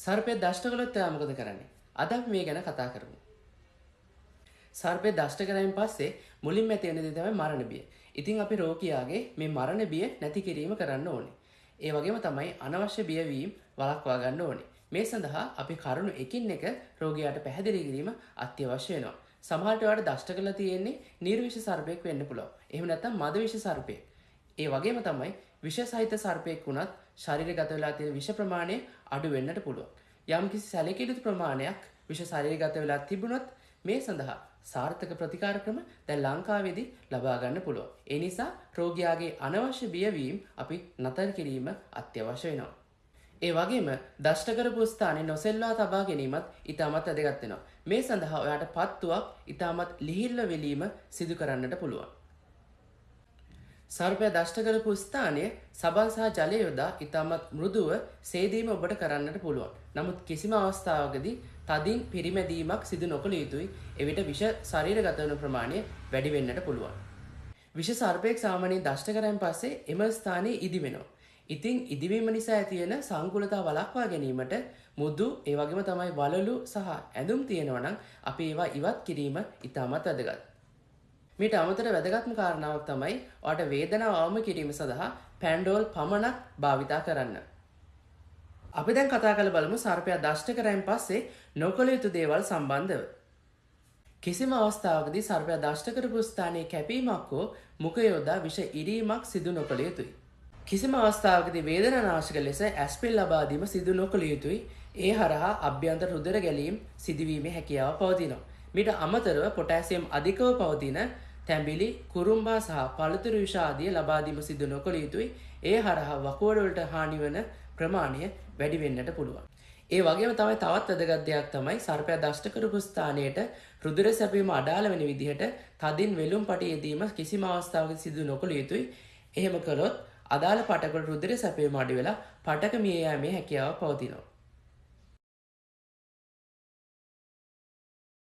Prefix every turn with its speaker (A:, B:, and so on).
A: සර්පය දෂ්ට කළොත් එයා මොකද කරන්නේ? අද අපි මේ ගැන කතා කරමු. සර්පය දෂ්ට කරායින් පස්සේ මුලින්ම ඇති වෙන දේ තමයි මරණ බිය. ඉතින් අපි රෝගියාගේ මේ මරණ බිය නැති කිරීම කරන්න ඕනේ. ඒ වගේම තමයි අනවශ්‍ය බියවීම වළක්වා ගන්න ඕනේ. මේ සඳහා අපි කරුණු එකින් එක රෝගියාට පැහැදිලි කිරීම අත්‍යවශ්‍ය වෙනවා. සමහරට ඔයාලට දෂ්ට කරලා තියෙන්නේ නිර්විෂ සර්පයෙක් වෙන්න පුළුවන්. එහෙම නැත්නම් මද විෂ සර්පයෙක්. ඒ වගේම තමයි විෂ සහිත සර්පයෙක් වුණත් ශරීරගත වෙලා තියෙන විෂ ප්‍රමාණය අඩු වෙන්නට පුළුවන්. යම්කිසි සැලකිය යුතු ප්‍රමාණයක් විෂ ශරීරගත වෙලා තිබුණොත් මේ සඳහා සාර්ථක ප්‍රතිකාර ක්‍රම දැන් ලංකාවේදී ලබා ගන්න පුළුවන්. ඒ නිසා රෝගියාගේ අනවශ්‍ය බියවීම අපි නතර කිරීම අත්‍යවශ්‍ය වෙනවා. ඒ වගේම දෂ්ට කරපු ස්ථානයේ නොසෙල්වා තබා ගැනීමත් ඉතාමත් වැදගත් වෙනවා. මේ සඳහා ඔයාට පත්තුවක් ඉතාමත් ලිහිල්ව වෙලීම සිදු කරන්නට පුළුවන්. සර්පය දෂ්ට කරපු ස්ථානය සබන් සහ ජලය යොදා ඉතාමත් මෘදුව සේදීම ඔබට කරන්නට පුළුවන්. නමුත් කිසිම අවස්ථාවකදී තදින් පිරිමැදීමක් සිදු නොකළ යුතුයි. එවිට විෂ ශරීරගත වන ප්‍රමාණය වැඩි වෙන්නට පුළුවන්. විෂ සර්පයෙක් සාමාන්‍යයෙන් දෂ්ට කරායින් පස්සේ එම ස්ථානයේ ඉදි වෙනවා. ඉතින් ඉදිවීම නිසා ඇති වෙන සංකූලතාව වළක්වා ගැනීමට මුදු ඒ වගේම තමයි වලලු සහ ඇඳුම් තියෙනවා නම් අපි ඒවා ඉවත් කිරීම ඉතාමත් වැදගත්. මීට අමතර වැදගත්ම කාරණාවක් තමයි ඔයාට වේදනාව අවම කිරීම සඳහා පැන්ඩෝල් පමණක් භාවිතා කරන්න. අපි දැන් කතා කරලා බලමු සර්පයා දෂ්ට කරායින් පස්සේ නොකළ යුතු දේවල් සම්බන්ධව. කිසිම අවස්ථාවකදී සර්පයා දෂ්ට කරපු ස්ථානයේ කැපීමක් හෝ මුඛය යොදා විෂ ඉරීමක් සිදු නොකළ යුතුයි. කිසිම අවස්ථාවකදී වේදනානාශක ලෙස ඇස්පිල් ලබා දීම සිදු නොකළ යුතුයි. ඒ හරහා අභ්‍යන්තර රුධිර ගැලීම් සිදුවීමේ හැකියාව පවතිනවා. මීට අමතරව පොටෑසියම් අධිකව පවතින තැඹිලි, කුරුම්බා සහ පළතුරු විෂ ආදිය ලබා දීම සිදු නොකළ යුතුයි. ඒ හරහා වකුගඩු වලට හානි වන ප්‍රමාණය වැඩි වෙන්නට පුළුවන්. ඒ වගේම තමයි තවත් වැදගත් දෙයක් තමයි සර්පයා දෂ්ට කරපු ස්ථානයට රුධිර සැපීම අඩාල වෙන විදිහට තදින් වෙලුම් පටි යෙදීම කිසිම අවස්ථාවකදී සිදු නොකළ යුතුයි. එහෙම කළොත් අදාළ පටවල රුධිර සැපීම අඩු වෙලා පටක මිය යාමේ හැකියාව පවතිනවා.